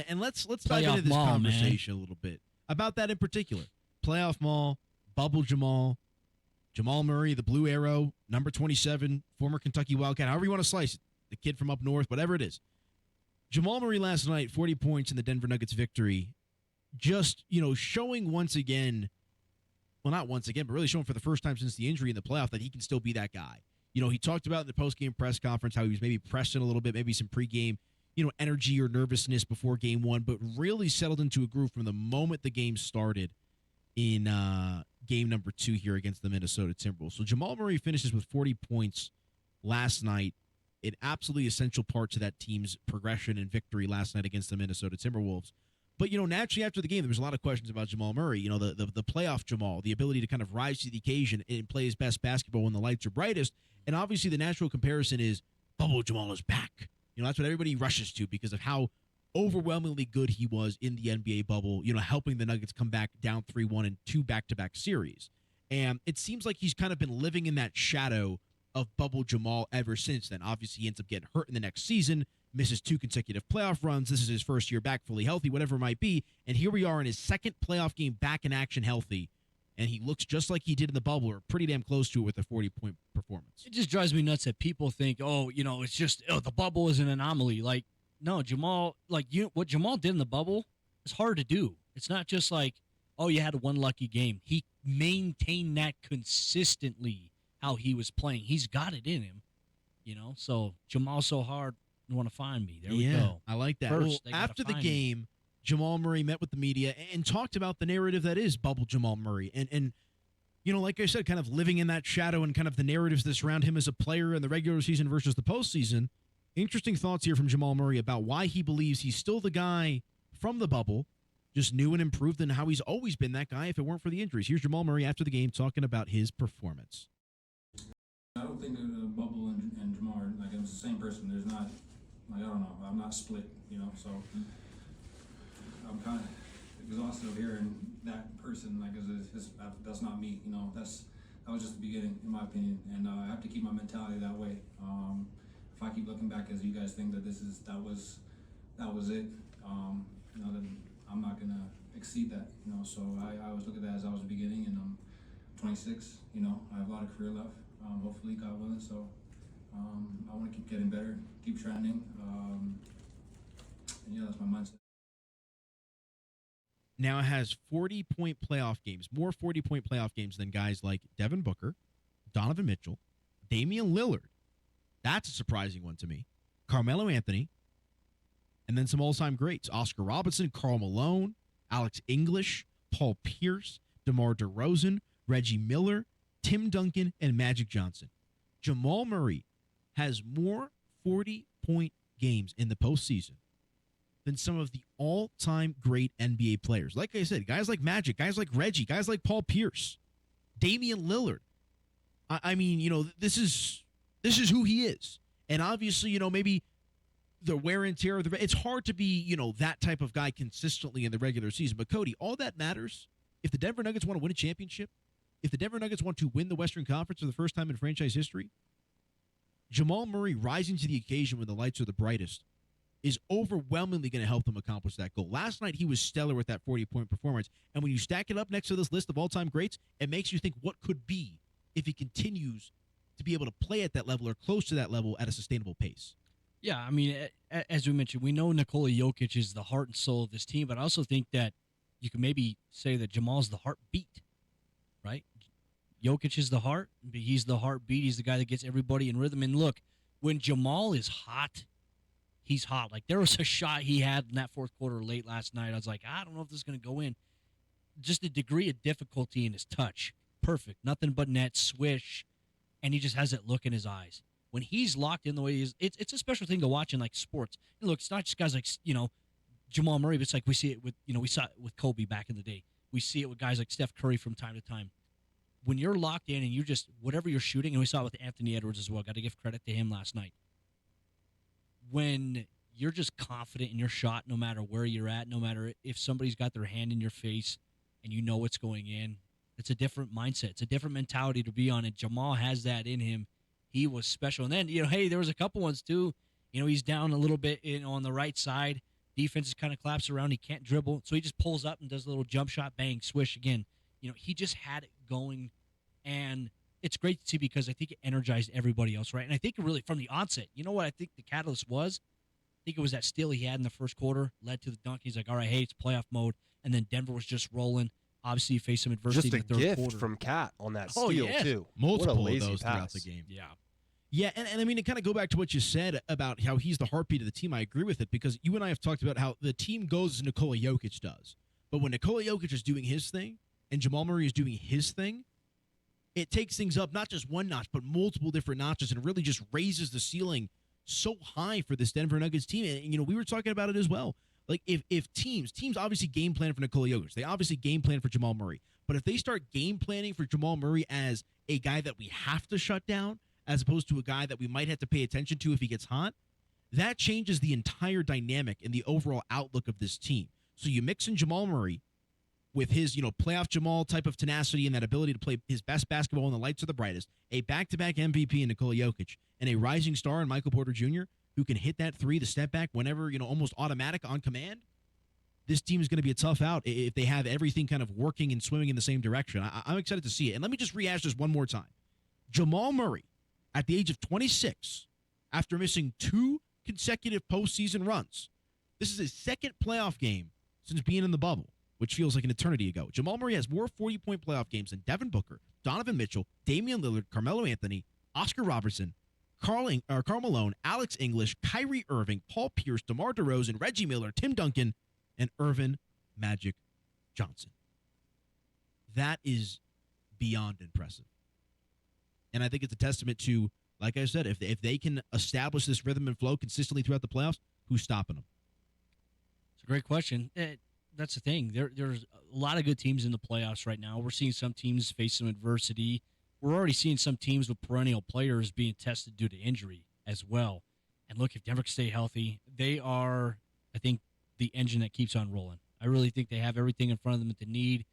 And let's dive into this conversation a little bit about that in particular. Playoff Mall, Bubble Jamal Murray, the Blue Arrow, number 27, former Kentucky Wildcat, however you want to slice it, the kid from up north, whatever it is. Jamal Murray last night, 40 points in the Denver Nuggets victory, just, showing once again, well, not once again, but really showing for the first time since the injury in the playoff that he can still be that guy. He talked about in the post-game press conference how he was maybe pressing a little bit, maybe some pregame, energy or nervousness before game one, but really settled into a groove from the moment the game started in game number 2 here against the Minnesota Timberwolves. So Jamal Murray finishes with 40 points last night, an absolutely essential part to that team's progression and victory last night against the Minnesota Timberwolves. But, naturally after the game, there was a lot of questions about Jamal Murray, the playoff Jamal, the ability to kind of rise to the occasion and play his best basketball when the lights are brightest. And obviously the natural comparison is Bubble Jamal is back. That's what everybody rushes to because of how overwhelmingly good he was in the NBA bubble, helping the Nuggets come back down 3-1 in 2 back-to-back series. And it seems like he's kind of been living in that shadow of Bubble Jamal ever since then. Obviously, he ends up getting hurt in the next season, misses 2 consecutive playoff runs. This is his first year back fully healthy, whatever it might be. And here we are in his second playoff game back in action healthy. And he looks just like he did in the bubble, or pretty damn close to it with a 40-point performance. It just drives me nuts that people think, it's just, the bubble is an anomaly. Like, no, Jamal, what Jamal did in the bubble is hard to do. It's not just like, you had one lucky game. He maintained that consistently how he was playing. He's got it in him, So Jamal's so hard to want to find me. There we go. I like that. First, after the game, Jamal Murray met with the media and talked about the narrative that is Bubble Jamal Murray. And like I said, kind of living in that shadow and kind of the narratives that surround him as a player in the regular season versus the postseason. Interesting thoughts here from Jamal Murray about why he believes he's still the guy from the bubble, just new and improved, and how he's always been that guy if it weren't for the injuries. Here's Jamal Murray after the game talking about his performance. I don't think Bubble and Jamal are it's the same person. There's not, I don't know, I'm not split, so I'm kind of exhausted of hearing that person, that's not me, that was just the beginning, in my opinion, and I have to keep my mentality that way. If I keep looking back as you guys think that that was it, then I'm not gonna exceed that, so I always look at that as I was the beginning, and I'm 26, I have a lot of career left, hopefully, God willing, so I want to keep getting better, keep trending, and that's my mindset. Now has 40-point playoff games, more 40-point playoff games than guys like Devin Booker, Donovan Mitchell, Damian Lillard. That's a surprising one to me. Carmelo Anthony, and then some all-time greats. Oscar Robertson, Karl Malone, Alex English, Paul Pierce, DeMar DeRozan, Reggie Miller, Tim Duncan, and Magic Johnson. Jamal Murray has more 40-point games in the postseason than some of the all-time great NBA players. Like I said, guys like Magic, guys like Reggie, guys like Paul Pierce, Damian Lillard. I mean, this is who he is. And obviously, maybe the wear and tear of it's hard to be, that type of guy consistently in the regular season. But Cody, all that matters, if the Denver Nuggets want to win a championship, if the Denver Nuggets want to win the Western Conference for the first time in franchise history, Jamal Murray rising to the occasion when the lights are the brightest is overwhelmingly going to help them accomplish that goal. Last night, he was stellar with that 40-point performance. And when you stack it up next to this list of all-time greats, it makes you think what could be if he continues to be able to play at that level or close to that level at a sustainable pace. Yeah, I mean, as we mentioned, we know Nikola Jokic is the heart and soul of this team, but I also think that you can maybe say that Jamal's the heartbeat, right? Jokic is the heart, but he's the heartbeat. He's the guy that gets everybody in rhythm. And look, when Jamal is hot, he's hot. Like, there was a shot he had in that fourth quarter late last night. I was like, I don't know if this is going to go in. Just the degree of difficulty in his touch. Perfect. Nothing but net, swish, and he just has that look in his eyes. When he's locked in the way he is, it's a special thing to watch in, like, sports. And look, it's not just guys like, Jamal Murray, but it's like we see it with, we saw it with Kobe back in the day. We see it with guys like Steph Curry from time to time. When you're locked in and you just, whatever you're shooting, and we saw it with Anthony Edwards as well. Got to give credit to him last night. When you're just confident in your shot, no matter where you're at, no matter if somebody's got their hand in your face and you know what's going in, it's a different mindset. It's a different mentality to be on it. Jamal has that in him. He was special. And then, hey, there was a couple ones too. He's down a little bit on the right side. Defense is kind of collapsed around. He can't dribble, so he just pulls up and does a little jump shot, bang, swish again. He just had it going, and it's great to see because I think it energized everybody else, right? And I think really from the onset, you know what I think the catalyst was? I think it was that steal he had in the first quarter led to the dunk. He's like, all right, hey, it's playoff mode. And then Denver was just rolling. Obviously, he faced some adversity in the third quarter. Just a gift from Cat on that steal, too. Multiple what a of those pass. throughout the game. Yeah. Yeah, and I mean, to kind of go back to what you said about how he's the heartbeat of the team, I agree with it because you and I have talked about how the team goes as Nikola Jokic does. But when Nikola Jokic is doing his thing and Jamal Murray is doing his thing, it takes things up not just one notch, but multiple different notches and really just raises the ceiling so high for this Denver Nuggets team. And, we were talking about it as well. Like, if teams obviously game plan for Nikola Jokic. They obviously game plan for Jamal Murray. But if they start game planning for Jamal Murray as a guy that we have to shut down, as opposed to a guy that we might have to pay attention to if he gets hot, that changes the entire dynamic and the overall outlook of this team. So you mix in Jamal Murray with his, playoff Jamal type of tenacity and that ability to play his best basketball when the lights are the brightest, a back-to-back MVP in Nikola Jokic, and a rising star in Michael Porter Jr., who can hit that three, the step back, whenever, almost automatic on command. This team is going to be a tough out if they have everything kind of working and swimming in the same direction. I'm excited to see it. And let me just rehash this one more time. Jamal Murray, at the age of 26, after missing 2 consecutive postseason runs, this is his second playoff game since being in the bubble, which feels like an eternity ago. Jamal Murray has more 40-point playoff games than Devin Booker, Donovan Mitchell, Damian Lillard, Carmelo Anthony, Oscar Robertson, Karl Malone, Alex English, Kyrie Irving, Paul Pierce, DeMar DeRozan, Reggie Miller, Tim Duncan, and Irvin Magic Johnson. That is beyond impressive. And I think it's a testament to, like I said, if they can establish this rhythm and flow consistently throughout the playoffs, who's stopping them? It's a great question. That's the thing. There's a lot of good teams in the playoffs right now. We're seeing some teams face some adversity. We're already seeing some teams with perennial players being tested due to injury as well. And look, if Denver can stay healthy, they are, I think, the engine that keeps on rolling. I really think they have everything in front of them that they need.